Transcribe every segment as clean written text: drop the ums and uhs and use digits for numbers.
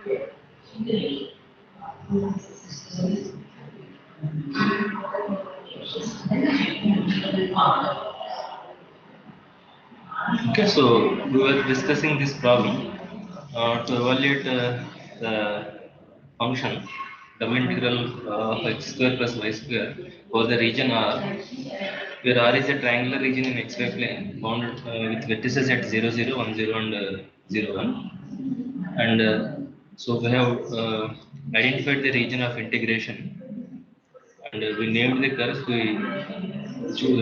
Okay, so we were discussing this problem to evaluate the function w integral of x square plus y square for the region R, where R is a triangular region in xy plane bounded with vertices at 0, 0, 1, 0 and 0, 1. And so we have identified the region of integration, and we named the curves. We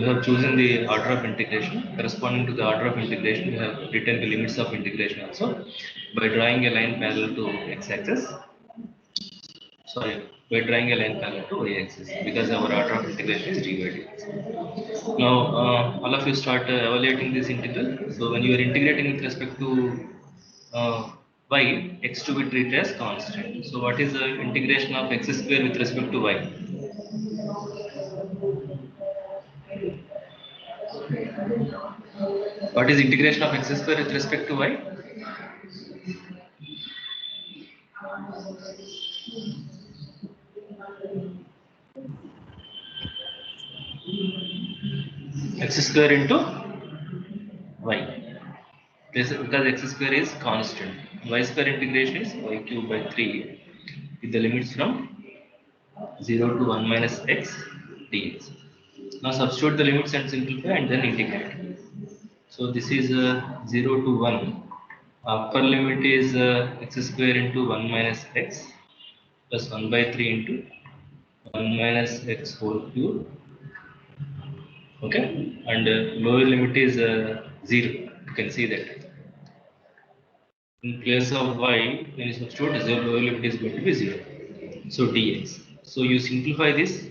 have chosen the order of integration. Corresponding to the order of integration, we have written the limits of integration also by drawing a line parallel to x-axis. Sorry, by drawing a line parallel to y-axis, because our order of integration is dy dx. Now, all of you start evaluating this integral. So when you are integrating with respect to y, x to be treated as constant. So what is the integration of x square with respect to y? What is integration of x square with respect to y? X square into y. Because x square is constant. Y square integration is y cube by 3 with the limits from 0 to 1 minus x dx. Now substitute the limits and simplify and then integrate. So this is 0 to 1. Upper limit is x square into 1 minus x plus 1 by 3 into 1 minus x whole cube. Okay, and lower limit is 0. You can see that. In place of y, when you substitute 0, lower limit is going to be 0. So dx. So you simplify this.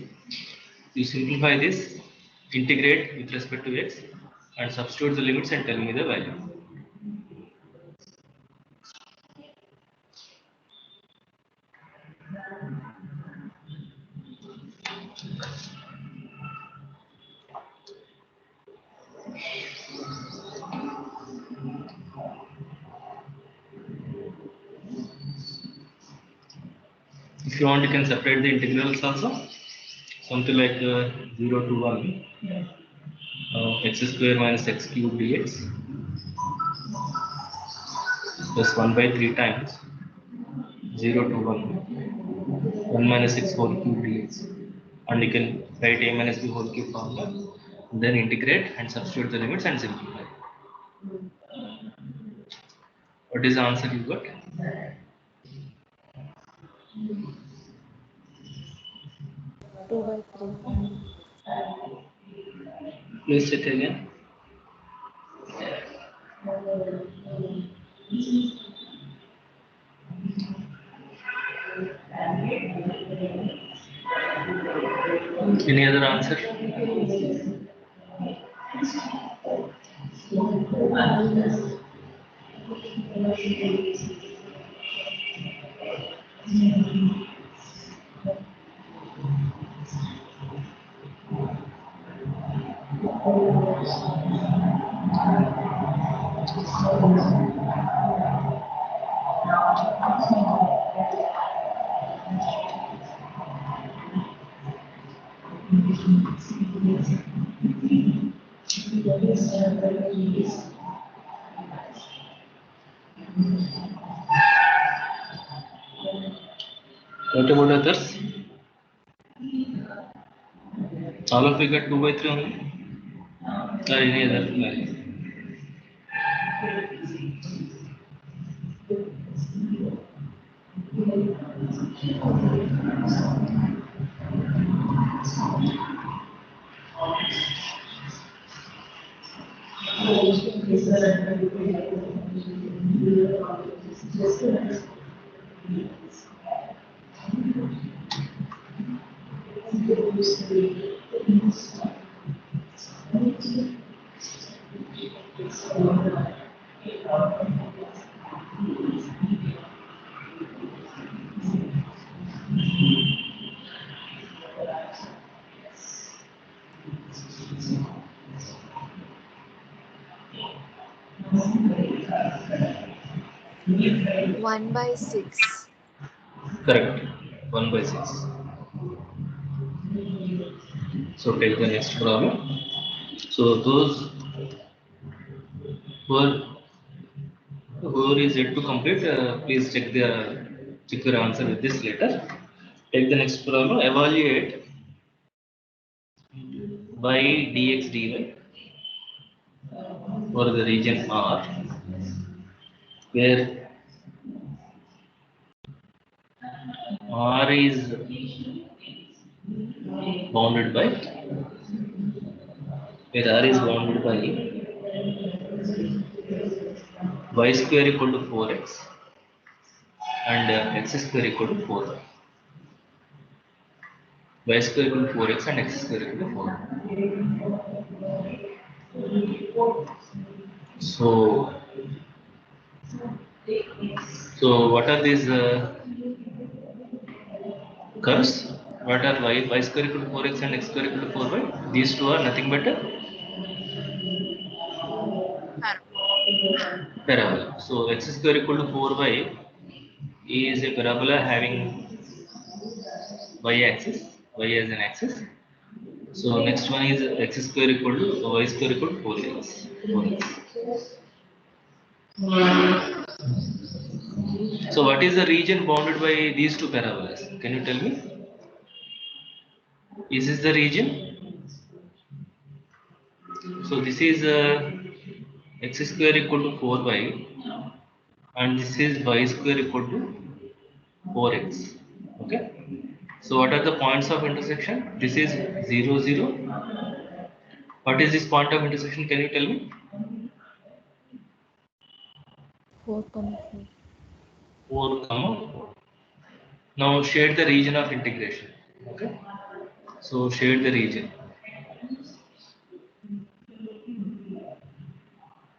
Integrate with respect to x, and substitute the limits and tell me the value. If you want, you can separate the integrals also. Something like 0 to 1, x square minus x cube dx plus 1 by 3 times 0 to 1, 1 minus x whole cube dx. And you can write a minus b whole cube formula, then integrate and substitute the limits and simplify. What is the answer you got? Two by three. Please check again. Any other answer? What about others? All of you got 2 by 3 only? Or any other value? One by 6. Correct. 1 by 6. So take the next problem. So those whoever is yet to complete, please check your answer with this later. Take the next problem. Evaluate by dx dy for the region R, where R is bounded by y square equal to 4x and x square equal to 4y. Y square equal to 4x and x square equal to 4. So what are these curves? What are y square equal to 4x and x square equal to 4y? These two are nothing but a parabola. So x square equal to 4y is a parabola having y axis, y as an axis. So next one is x square equal to y square equal to 4x. So what is the region bounded by these two parabolas? Can you tell me? Is this the region? So this is x square equal to 4y and this is y square equal to 4x. Okay. So what are the points of intersection? This is 0, 0. What is this point of intersection? Can you tell me? 4, 4. 4, 4. Now shade the region of integration. Okay. So shade the region.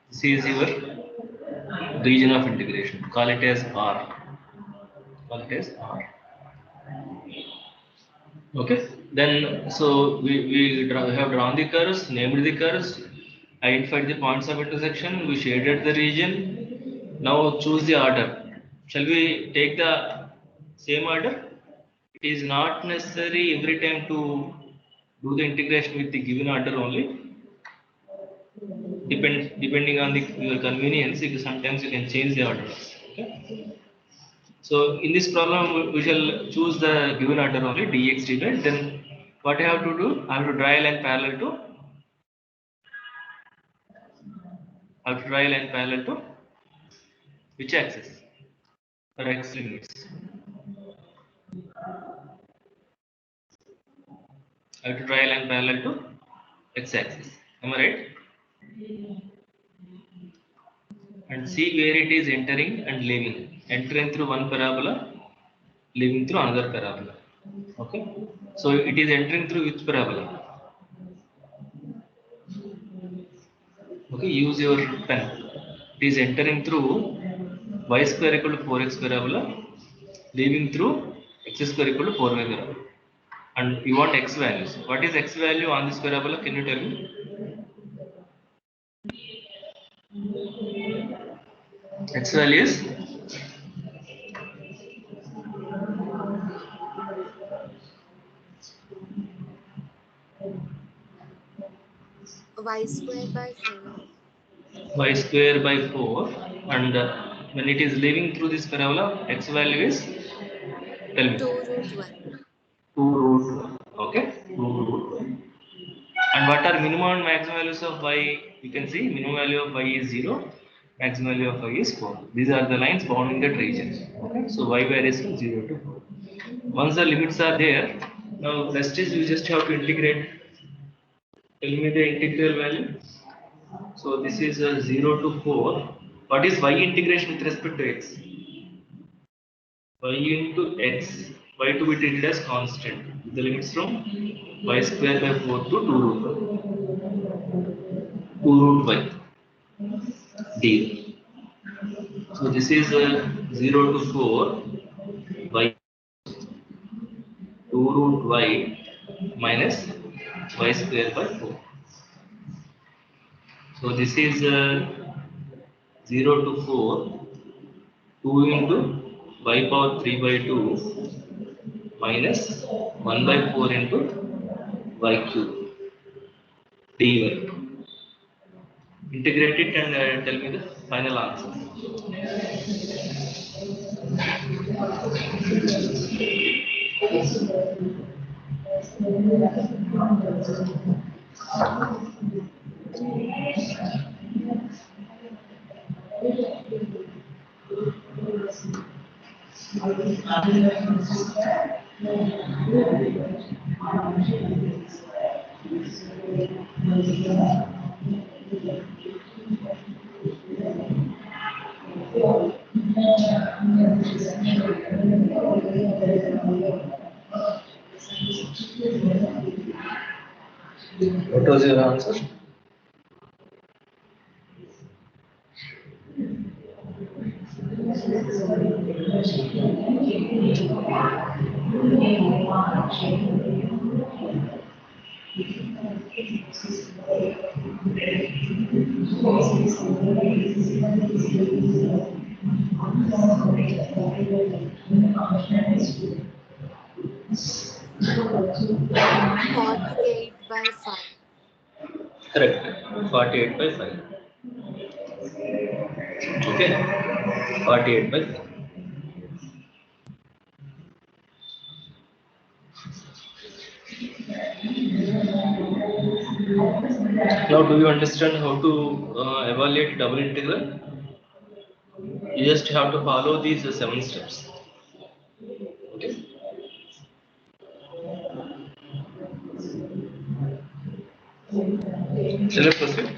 This is your region of integration. Call it as R. Call it as R. Okay. Then so we have drawn the curves, named the curves, identified the points of intersection, we shaded the region. Now choose the order. Shall we take the same order? It is not necessary every time to do the integration with the given order only. Depending on your convenience, sometimes you can change the order. Okay. So in this problem, we shall choose the given order only, dx dy. Then what I have to do? I have to draw a line parallel to which axis? For x limits. I have to draw a line parallel to x axis. Am I right? And see where it is entering and leaving. Entering through one parabola, leaving through another parabola. Okay. So it is entering through which parabola? Okay. Use your pen. It is entering through y square equal to 4x parabola, leaving through x square equal to 4y parabola. And you want x values. What is x value on this parabola? Can you tell me? X value is y square by 4. y square by 4, and when it is leaving through this parabola, x value is, tell me. 2 root 1. 2 root 1. Okay. 2 root 1. And what are minimum and maximum values of y? You can see minimum value of y is 0, maximum value of y is 4. These are the lines bounding that region. Okay. So y varies from 0 to 4. Once the limits are there, now rest is you just have to integrate. Tell me the integral value. So this is 0 to 4. What is y integration with respect to x? Y into x. Y to be treated as constant. The limits from y square by 4 to 2 root y. 2 root y d. So this is 0 to 4 y 2 root y minus y square by 4. So this is 0 to 4, 2 into y power 3 by 2 minus 1 by 4 into y cube dy. Integrate it and tell me the final answer. What was your answer? Forty-eight by 5. Correct. 48 by 5. Okay. 48 by 5. Now, do you understand how to evaluate double integral? You just have to follow these 7 steps. Okay. Shall I proceed?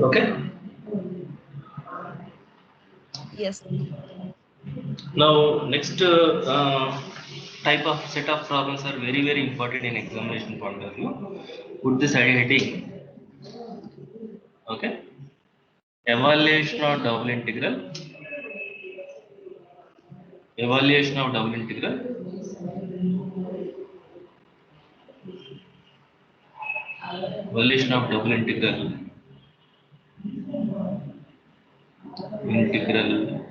Okay. Yes. Now, next type of set of problems are very important in examination point of view. Put this heading. Okay. Evaluation of double integral. Evaluation of double integral. Evaluation of double integral. Integral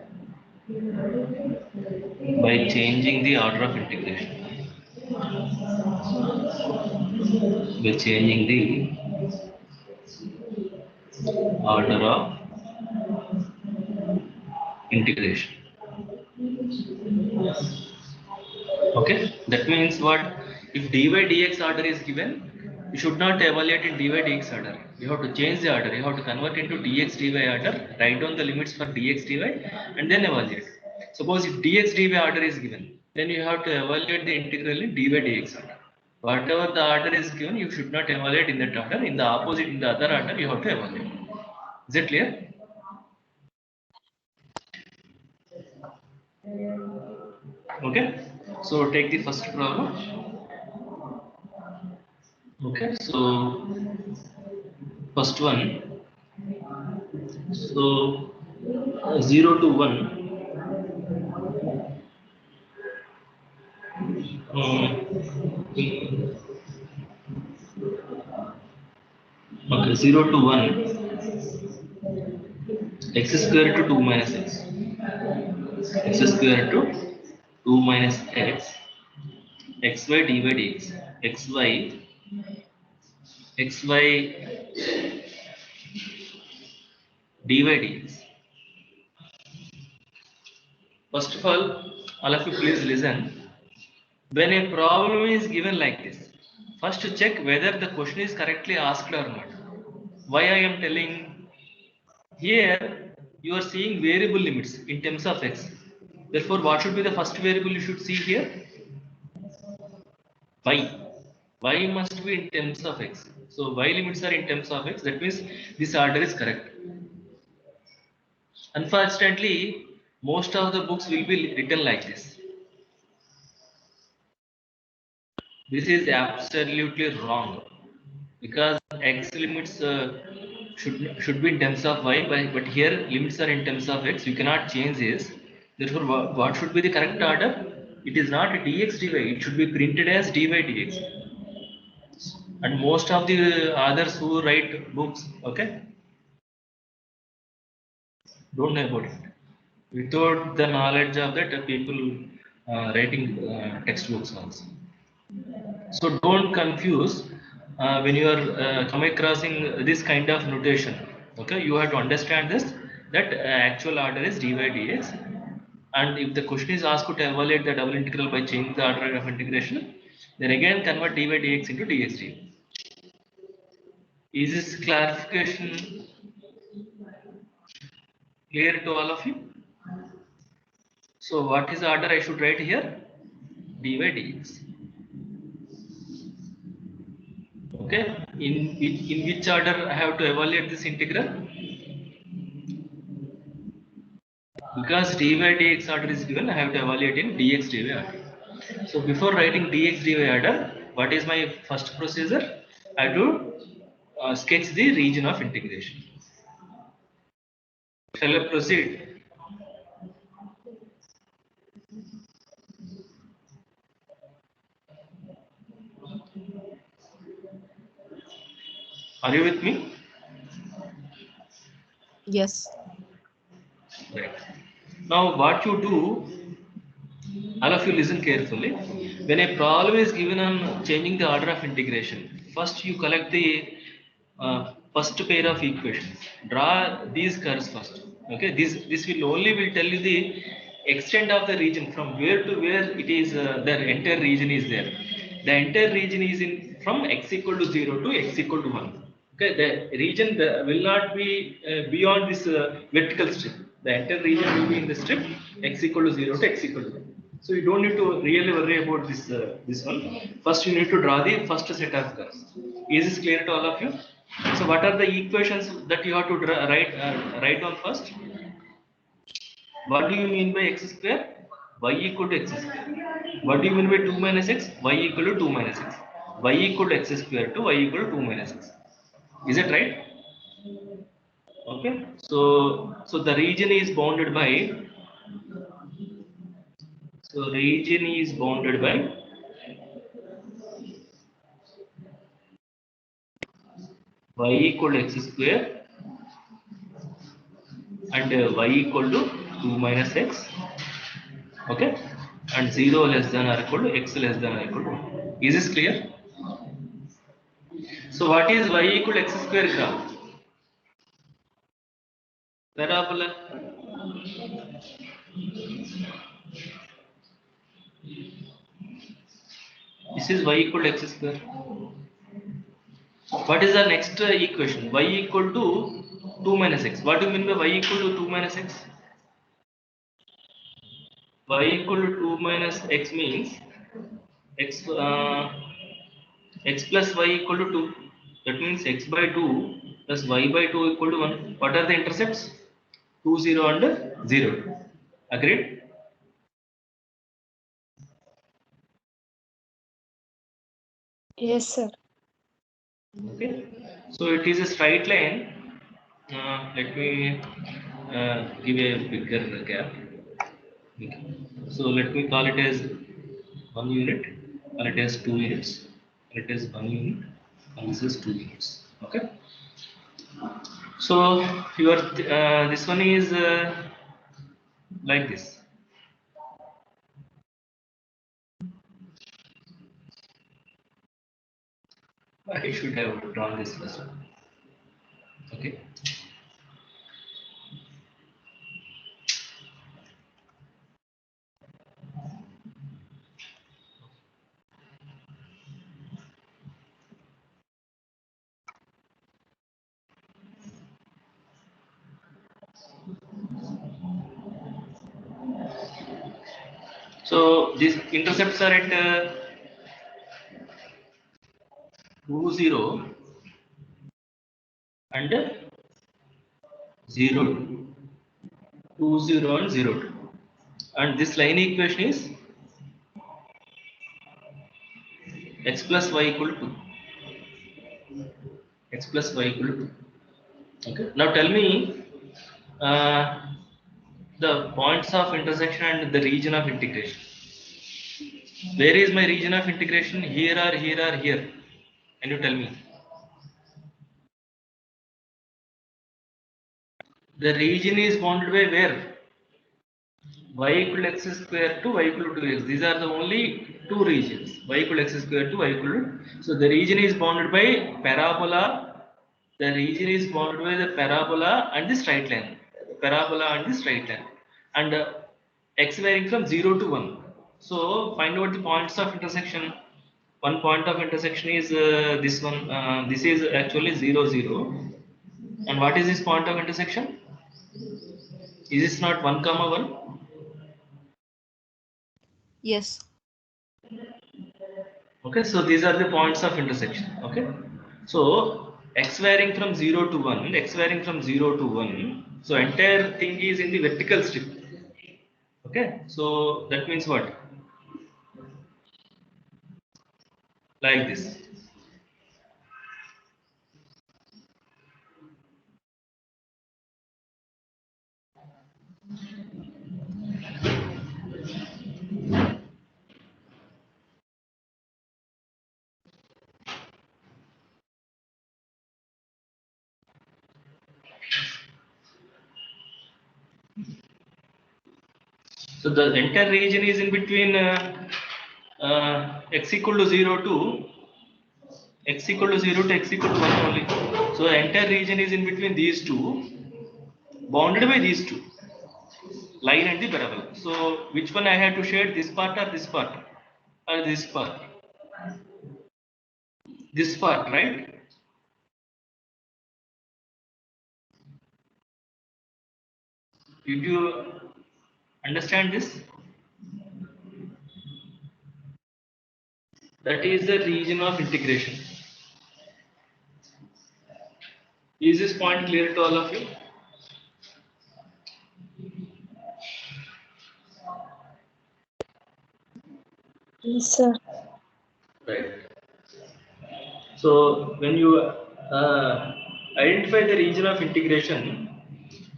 by changing the order of integration. By changing the order of integration. Okay, that means what? If dy dx order is given, you should not evaluate in dy dx order. You have to change the order. You have to convert into dx dy order, write down the limits for dx dy, and then evaluate. Suppose if dx dy order is given, then you have to evaluate the integral in dy dx order. Whatever the order is given, you should not evaluate in that order. In the opposite, in the other order, you have to evaluate. Is it clear? Okay. So take the first problem. Okay. So first one. So 0 to 1. Okay. 0 to 1. X square to 2 minus x. X square to 2 minus x. Xy dy dx. Xy dy dx. First of all of you please listen. When a problem is given like this, first check whether the question is correctly asked or not. Why I am telling? Here you are seeing variable limits in terms of x. Therefore, what should be the first variable you should see here? Y. Y must be in terms of x. So y limits are in terms of x. That means this order is correct. Unfortunately, most of the books will be written like this. This is absolutely wrong. because x limits should be in terms of y, but here limits are in terms of x. You cannot change this. Therefore, what should be the correct order? It is not dx dy. It should be printed as dy dx. And most of the others who write books, okay, don't know about it. Without the knowledge of that, people writing textbooks also. So don't confuse when you are coming crossing this kind of notation. Okay, you have to understand this, that actual order is dy dx. And if the question is asked to evaluate the double integral by changing the order of integration, then again convert dy dx into dx dy. Is this clarification clear to all of you? So what is the order I should write here? Dy dx. Okay. In which order I have to evaluate this integral? Because dy dx order is given, I have to evaluate in dx dy order. So before writing dx dy order, what is my first procedure? I have to sketch the region of integration. Shall I proceed? Are you with me? Yes. Right. Now what you do, all of you listen carefully. When a problem is given on changing the order of integration, first you collect the first pair of equations. Draw these curves first. Okay, this will only will tell you the extent of the region from where to where it is. The entire region is there. The entire region is in from x equal to 0 to x equal to 1. Okay, the region will not be beyond this vertical strip. The entire region will be in the strip x equal to 0 to x equal to 1. So you don't need to really worry about this one. First, you need to draw the first set of curves. Is this clear to all of you? So, what are the equations that you have to write down first? What do you mean by x square? Y equal to x square. What do you mean by 2 minus x? Y equal to 2 minus x. Y equal to x square to y equal to 2 minus x. Is it right? Okay. So the region is bounded by. So region is bounded by y equal to x square and y equal to 2 minus x. Okay, and 0 less than or equal to x less than or equal to 1. Is this clear? So what is y equal to x square graph? Parabola. This is y equal to x square. What is the next equation? Y equal to 2 minus x. What do you mean by y equal to 2 minus x? Y equal to 2 minus x means x x plus y equal to 2. That means x by 2 plus y by 2 equal to 1. What are the intercepts? 2, 0 and 0. Agreed? Yes, sir. Okay. So it is a straight line. Let me give a bigger gap. Okay. So let me call it as 1 unit, call it as 2 units, call it as 1 unit, and this is 2 units. Okay. So your this one is like this. I should have drawn this first. Okay. So these intercepts are at 2, 0 and 0, 2, 0 and 0, 2. And this line equation is x plus y equal to 2. x plus y equal to 2. Okay. Now tell me the points of intersection and the region of integration. Where is my region of integration? Here or here or here? Can you tell me? The region is bounded by where? Y equal to x square to y equal to 2x. These are the only two regions. Y equal to x square to y equal to. So the region is bounded by parabola. The region is bounded by the parabola and the straight line. Parabola and the straight line. And x varying from 0 to 1. So find out the points of intersection. One point of intersection is this one. This is actually 0, 0. And what is this point of intersection? Is this not 1, comma 1? Yes. Okay, so these are the points of intersection. Okay, so x varying from 0 to 1, x varying from 0 to 1. So entire thing is in the vertical strip. Okay, so that means what? Like this. So the entire region is in between x equal to 0 to x equal to 0 to x equal to 1 only. So the entire region is in between these two, bounded by these two, line and the parabola. So which one I have to shade, this part or this part? Or this part? This part, right? Did you understand this? That is the region of integration. Is this point clear to all of you? Yes, sir. Right. So when you identify the region of integration,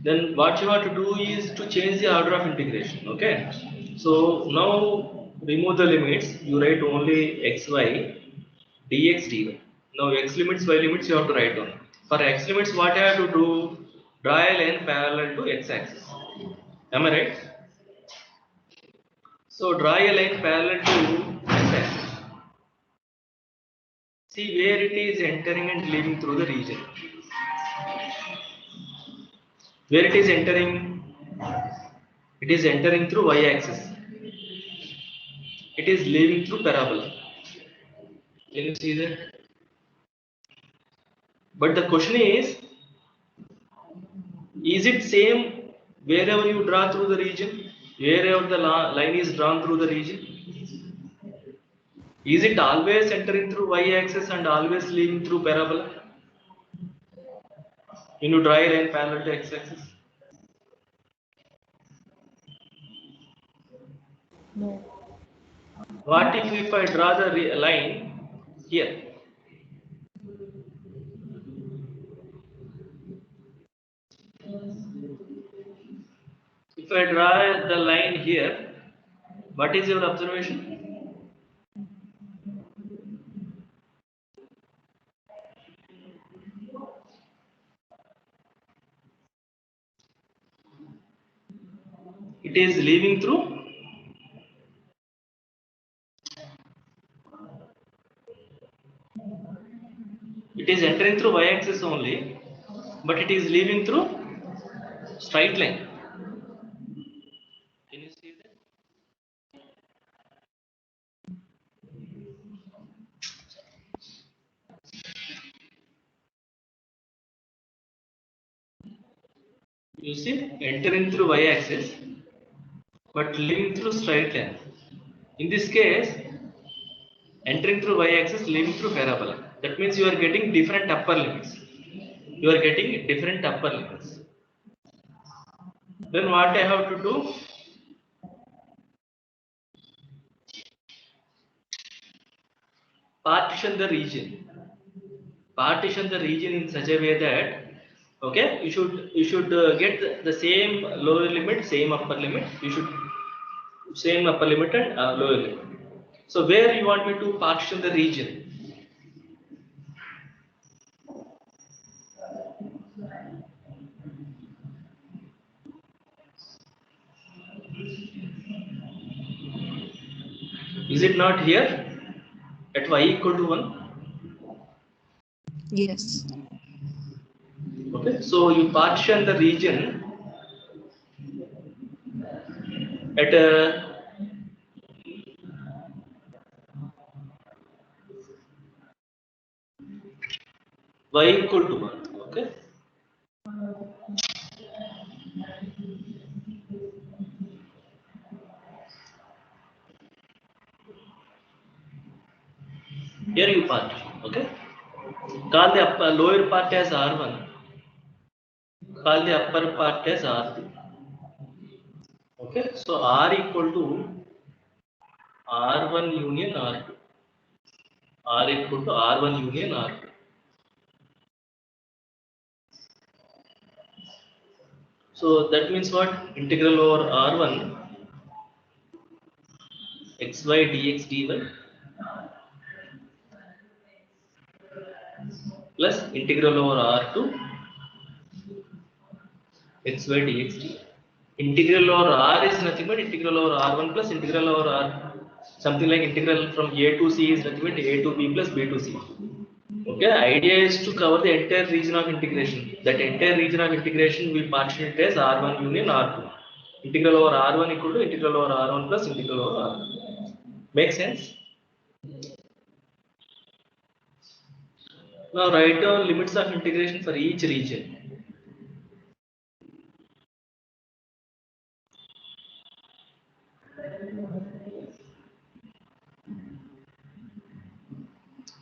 then what you have to do is to change the order of integration. Okay. So now remove the limits. You write only xy, dx, dy. Now x limits, y limits you have to write down. For x limits, what I have to do? Draw a line parallel to x-axis. Am I right? So draw a line parallel to x-axis. See where it is entering and leaving through the region. Where it is entering through y-axis. It is leaving through parabola. Can you see that? But the question is it same wherever you draw through the region? Wherever the line is drawn through the region? Is it always entering through y-axis and always leaving through parabola? When you draw a line parallel to x-axis? No. What if I draw the line here? If I draw the line here, what is your observation? It is leaving through. It is entering through y-axis only, but it is leaving through straight line. Can you see that? You see, entering through y-axis, but leaving through straight line. In this case, entering through y-axis, leaving through parabola. That means you are getting different upper limits. You are getting different upper limits. Then what I have to do? Partition the region. partition the region in such a way that, okay, you should get the same lower limit, same upper limit. You should same upper limit and lower limit. So where you want me to partition the region? Is it not here at y equal to 1? Yes. Okay, so you partition the region at y equal to 1. Okay. Here you partition. Okay. Call the lower part as R1. Call the upper part as R2. Okay. So R equal to R1 union R2. R equal to R1 union R2. So that means what? Integral over R1 xy dx dy plus integral over R2 xy dx dy. Integral over R is nothing but integral over R1 plus integral over R. Something like integral from A to C is nothing but A to B plus B to C. Okay, idea is to cover the entire region of integration. That entire region of integration we partition it as R1 union R2. Integral over R1 equal to integral over R1 plus integral over R2. Make sense? Now write down limits of integration for each region.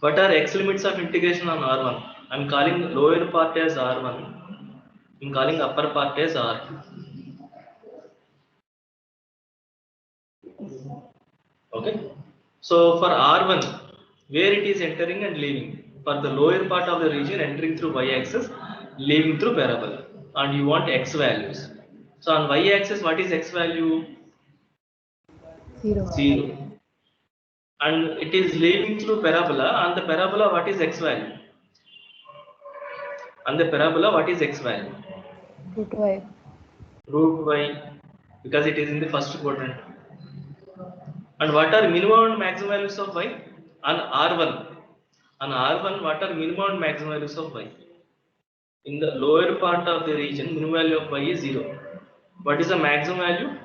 What are x limits of integration on R1? I am calling lower part as R1. I am calling upper part as R2. Okay. So for R1, where it is entering and leaving. For the lower part of the region, entering through y-axis, leaving through parabola. And you want x values. So on y-axis, what is x value? 0. 0. And it is leaving through parabola. On the parabola, what is x value? On the parabola, what is x value? Root y. Root y, because it is in the first quadrant. And what are minimum and maximum values of y? On R1. On R1, what are minimum and maximum values of y? In the lower part of the region, minimum value of y is 0. What is the maximum value?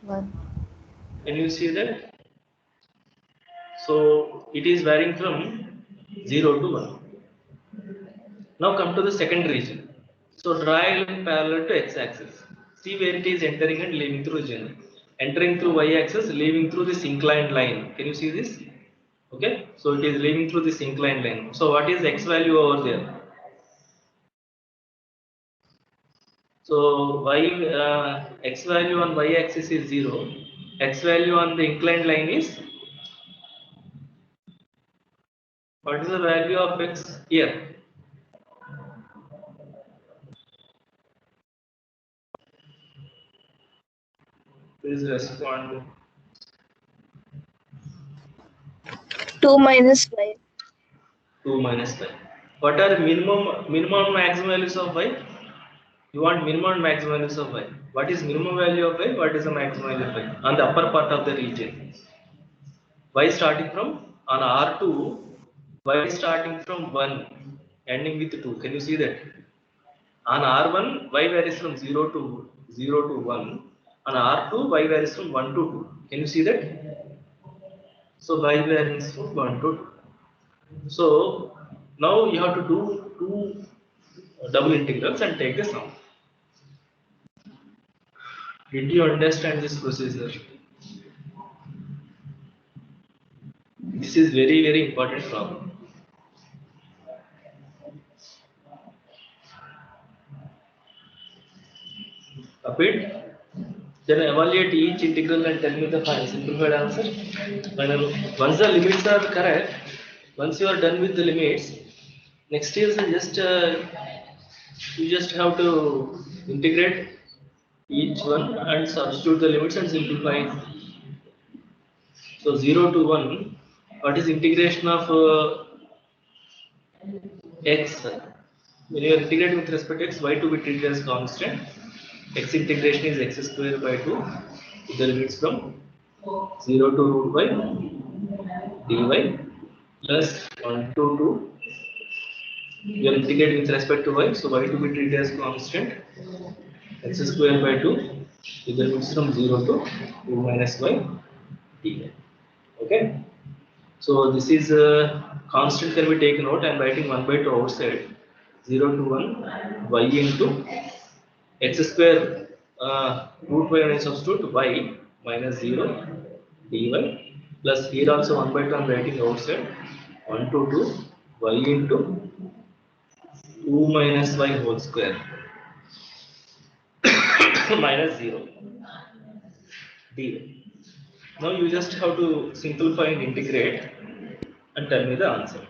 1. Can you see that? So it is varying from 0 to 1. Now come to the second region. So draw a line parallel to x-axis. See where it is entering and leaving through region. Entering through y-axis, leaving through this inclined line. Can you see this? Okay. So it is leaving through this inclined line. So what is x value over there? So x value on y-axis is 0. X value on the inclined line is, what is the value of x here? Please respond. 2 minus 5. 2 minus 5. What are minimum maximum values of y? You want minimum and maximum values of y. What is minimum value of y? What is the maximum value of y? On the upper part of the region. Y starting from on R2, y starting from 1, ending with 2. Can you see that? On R1, y varies from 0 to 1. On R2, y varies from 1 to 2. Can you see that? So y varies from 1 to 2. So now you have to do two double integrals and take the sum. Did you understand this procedure? This is very, very important problem. Repeat. Then evaluate each integral and tell me the final simplified answer. Once the limits are correct, Once you are done with the limits, next is just you just have to integrate each one and substitute the limits and simplify. So 0 to 1, what is integration of x? When you are integrating with respect to x, y to be treated as constant. X integration is x square by 2 with the limits from 0 to root y dy plus 1 to 2. We are integrating with respect to y, so y to be treated as constant x square by 2 with the limits from 0 to 2 minus y dy. Okay. So this is constant can be taken out. I am writing 1 by 2 outside. 0 to 1 y into x square root y and substitute y minus 0 dy plus here also 1 by 2 I am writing outside 1 to 2 y into 2 minus y whole square minus 0 dy. Now you just have to simplify and integrate and tell me the answer.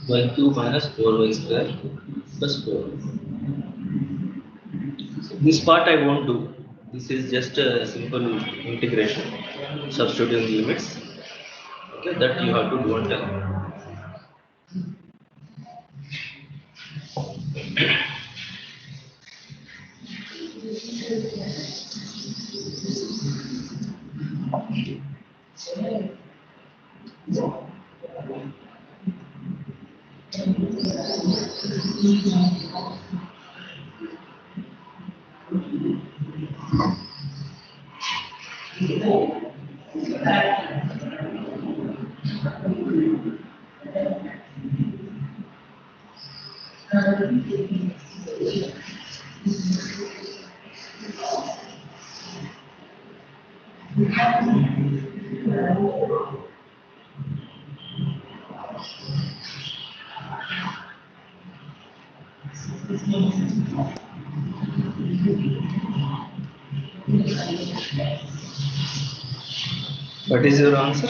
Y cube minus 4y square plus 4. This part I won't do. This is just a simple integration, substituting the limits. Okay, that you have to do and tell. What is your answer?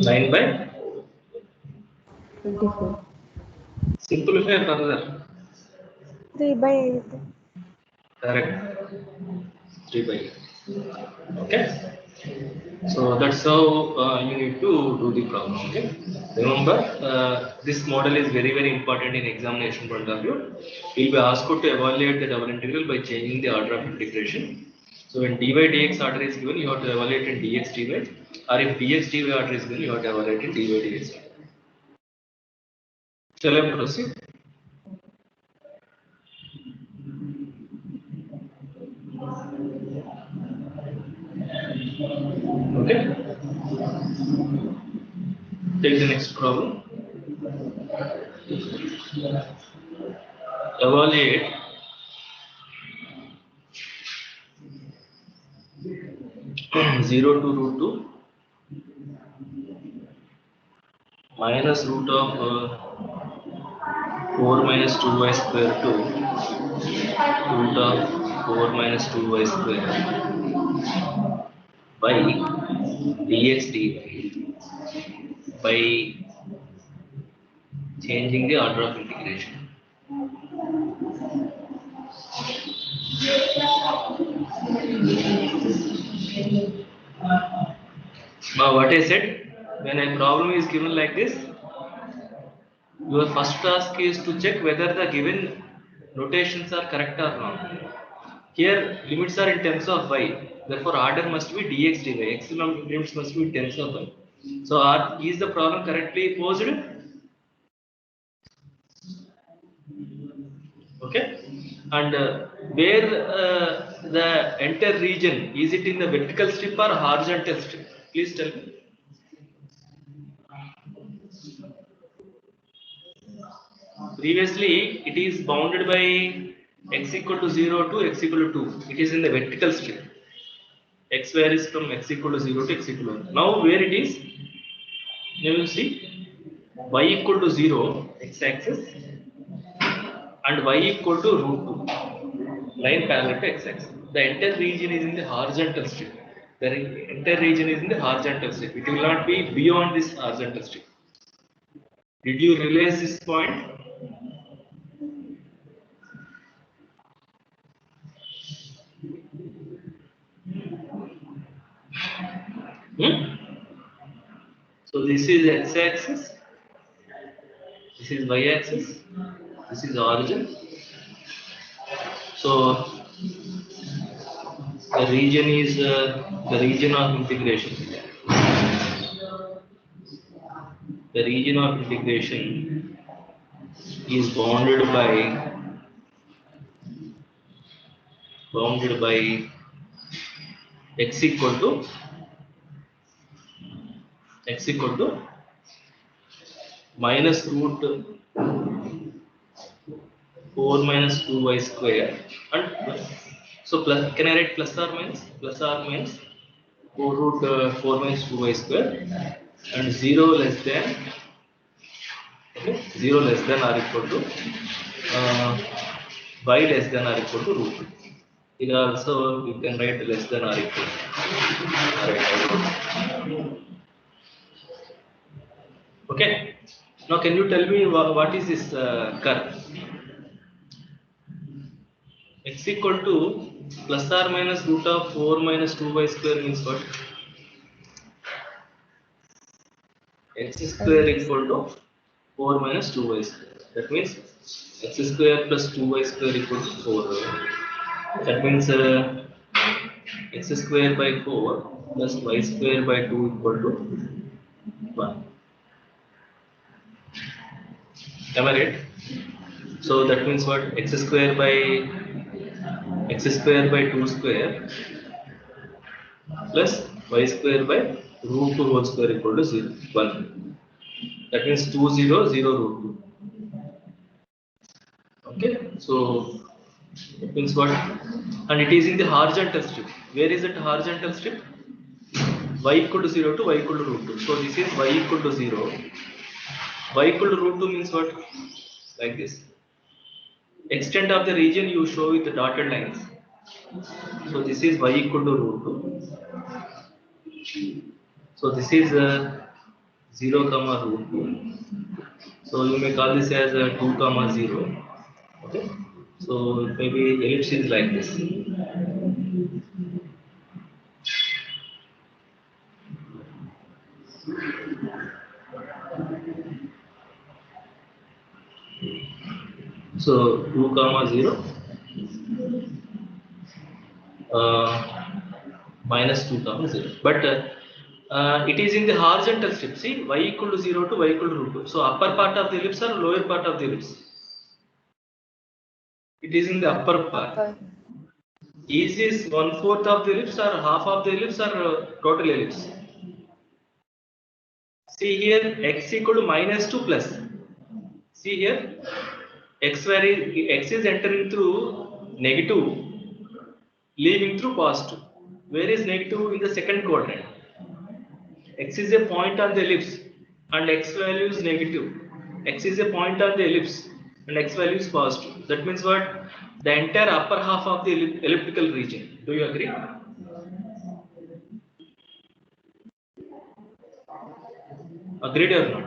Nine by 24. simplify further. 3 by 8. Correct. 3 by 8. Okay. So that's how you need to do the problem. Okay. Remember, this model is very important in examination point of view. You'll be asked to evaluate the double integral by changing the order of integration. So when dy dx order is given, you have to evaluate in dx dy, or if dx dy order is given, you have to evaluate in dy dx order. Shall I proceed? Okay. Take the next problem. Evaluate zero to root 2 minus root of 4 minus 2y square to root of 4 minus 2y square by dx dy by changing the order of integration. Now what I said, when a problem is given like this, your first task is to check whether the given notations are correct or not. Here limits are in terms of y, therefore order must be dx dy, x limits must be in terms of y. So is the problem correctly posed? Okay, and where the entire region, is it in the vertical strip or horizontal strip? Please tell me. Previously it is bounded by x equal to 0 to x equal to 2. It is in the vertical strip. X varies from x equal to 0 to x equal to 1. Now where it is, you will see y equal to 0 x axis and y equal to root 2, line parallel to x axis. The entire region is in the horizontal strip. The entire region is in the horizontal strip. It will not be beyond this horizontal strip. Did you realize this point? So this is x-axis, this is y-axis, this is origin. So the region is the region of integration. The region of integration is bounded by x equal to minus root 4 minus 2y square and plus. So plus, can I write plus or minus? Plus or minus 4 root 4 minus 2y square and 0 less than, okay, 0 less than or equal to y less than or equal to root 2. Here also you can write less than or equal to. Okay. Now can you tell me what is this curve? X equal to plus or minus root of 4 minus 2y square means what? X square equal to 4 minus 2y square. That means x square plus 2y square equal to 4. That means x square by 4 plus y square by 2 equal to 1. Am I right? So that means what? X square by 2 square plus y square by root 2 whole square equal to 0, 1. That means 2 0 0 root 2. Okay, so it means what? And it is in the horizontal strip. Where is it horizontal strip? Y equal to 0 to y equal to root 2. So this is y equal to 0. Y equal to root 2 means what? Like this. Extent of the region you show with the dotted lines. So this is y equal to root 2. So this is 0 comma root 2. So you may call this as 2 comma 0. Okay. So maybe ellipse is like this. So 2 comma 0 minus 2 comma 0. But it is in the horizontal strip. See, y equal to 0 to y equal to root 2. So upper part of the ellipse or lower part of the ellipse? It is in the upper part. Is this 1/4 of the ellipse or half of the ellipse or total ellipse? See here, x equal to minus 2 plus. See here, x is entering through negative, leaving through positive. Where is negative? In the second quadrant. X is a point on the ellipse and x value is negative. X is a point on the ellipse and x value is positive. That means what? The entire upper half of the elliptical region. Do you agree? Agreed or not?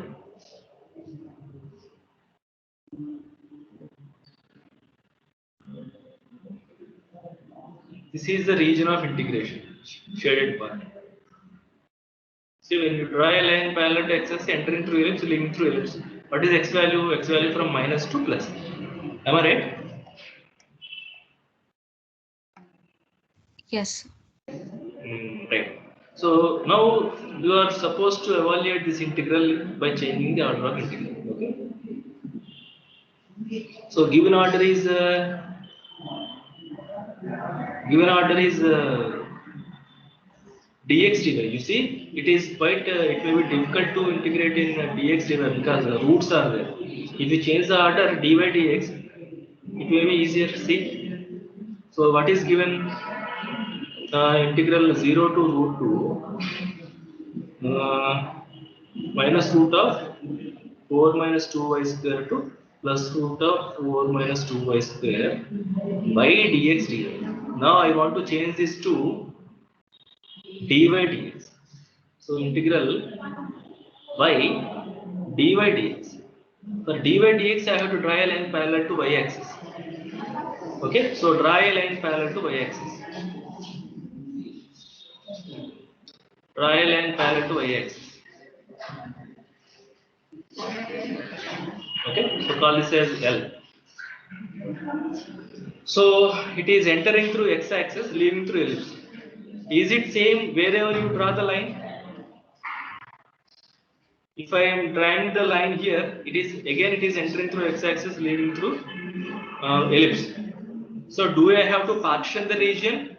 This is the region of integration, shaded part. See, when you draw a line parallel to x-axis, entering through ellipse, leaving through ellipse. What is x value? X value from minus to plus. Am I right? Yes. Right. So now you are supposed to evaluate this integral by changing the order of integral. Okay. So given order is dx dy. You see, it is quite it may be difficult to integrate in dx dy because the roots are there. If you change the order dy dx, it may be easier. See, so what is given? Integral 0 to root 2 minus root of 4 minus 2y square to plus root of 4 minus 2y square by dx dy. Now I want to change this to dy dx. So integral y dy dx. For dy dx, I have to draw a line parallel to y axis. Okay, so draw a line parallel to y axis. Draw a line parallel to y axis. Okay, so call this as L. So it is entering through x-axis, leaving through ellipse. Is it same wherever you draw the line? If I am drawing the line here, it is entering through x-axis, leaving through ellipse. So do I have to partition the region?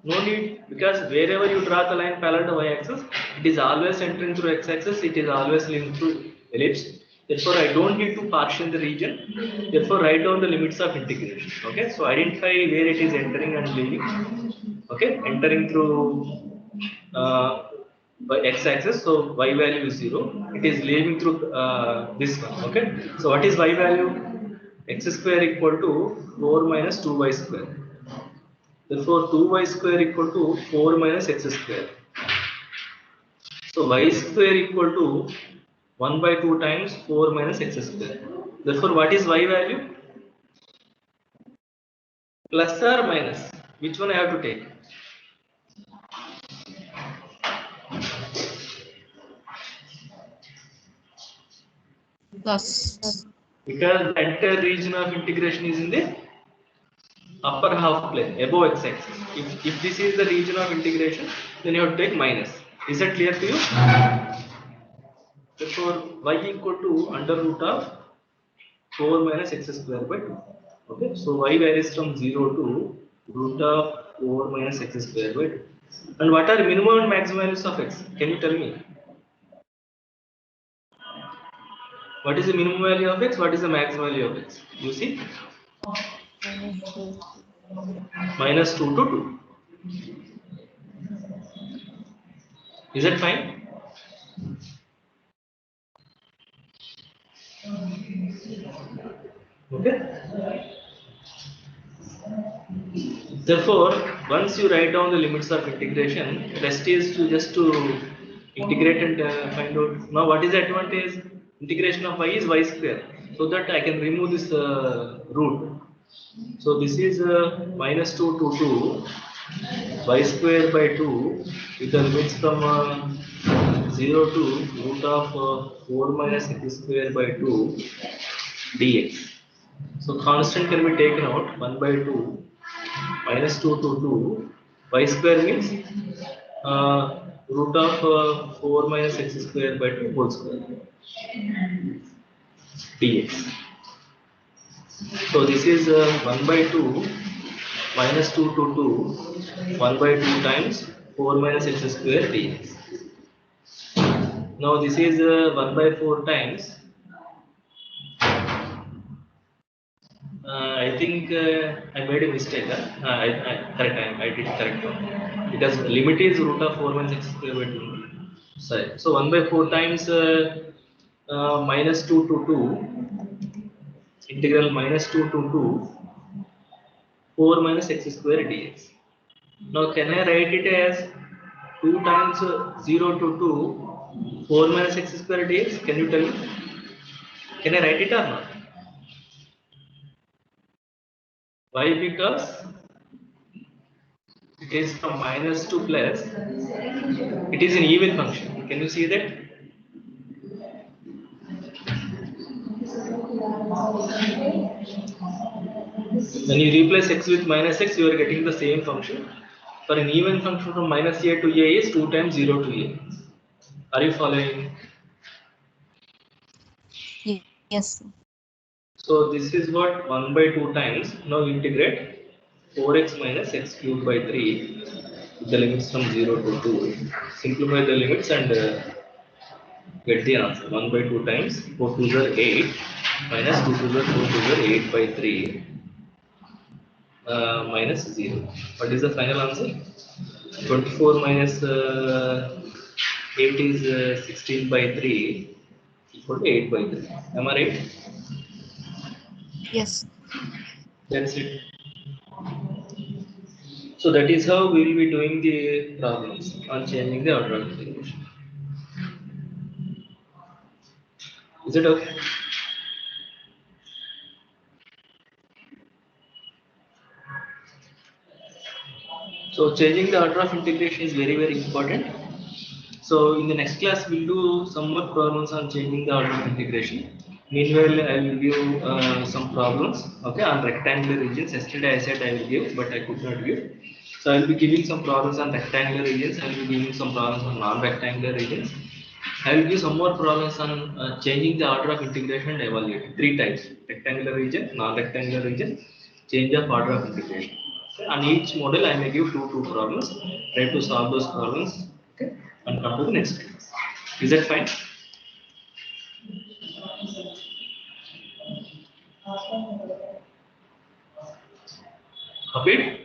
No need, because wherever you draw the line parallel to y-axis, it is always entering through x-axis, it is always leaving through ellipse. Therefore, I don't need to partition the region. Therefore, write down the limits of integration. Okay, so identify where it is entering and leaving. Okay, entering through by x-axis, so y value is 0. It is leaving through this one. Okay, so what is y value? X square equal to 4 minus 2y square. Therefore, 2y square equal to 4 minus x square. So y square equal to 1 by 2 times 4 minus x square. Therefore, what is y value? Plus or minus? Which one I have to take? Plus. Because the entire region of integration is in the upper half plane, above x-axis. If this is the region of integration, then you have to take minus. Is that clear to you? Therefore, y equal to under root of 4 minus x square by 2. Okay, so y varies from 0 to root of 4 minus x square by 2. And what are minimum and maximum values of x? Can you tell me? What is the minimum value of x? What is the maximum value of x? You see? Minus 2 to 2. Is that fine? Okay. Therefore, once you write down the limits of integration, rest is to just to integrate and find out. Now, what is the advantage? Integration of y is y square, so that I can remove this root. So this is minus 2 to 2 y square by 2 with the limits from 0 to root of 4 minus x square by 2 dx. So constant can be taken out 1 by 2 minus 2 to 2 y square means root of 4 minus x square by 2 whole square dx. So this is 1 by 2 minus 2 to 2 1 by 2 times 4 minus x square dx. Now this is 1 by 4 times I think I made a mistake. I did correct one. Because limit is root of 4 minus x square by 2. Sorry. So 1 by 4 times minus 2 to 2 integral minus 2 to 2 4 minus x square dx. Now can I write it as 2 times 0 to 2, 4 minus x square dx? Can you tell me? Can I write it or not? Why? Because it is from minus to plus. It is an even function. Can you see that? When you replace x with minus x, you are getting the same function. For an even function from minus a to a is 2 times 0 to a. Are you following? Yes. So this is what 1 by 2 times. Now integrate 4x minus x cubed by 3 with the limits from 0 to 2. Simplify the limits and get the answer. 1 by 2 times 4 to the 8 minus 2 to the 4 to the 8 by 3 minus 0. What is the final answer? 24 minus 8 is 16 by 3 equal to 8 by 3. Am I right? Yes. That's it. So that is how we will be doing the problems on changing the order of integration. Is it okay? So changing the order of integration is very important. So in the next class we'll do some more problems on changing the order of integration. Meanwhile, I will give some problems, okay, on rectangular regions. Yesterday I said I will give, but I could not give. So I will be giving some problems on rectangular regions. I will be giving some problems on non-rectangular regions. I will give some more problems on changing the order of integration and evaluate. Three types: rectangular region, non-rectangular region, change of order of integration. Okay. On each model, I may give two problems. Try to solve those problems. Okay, and come to the next class. Is that fine? Copied?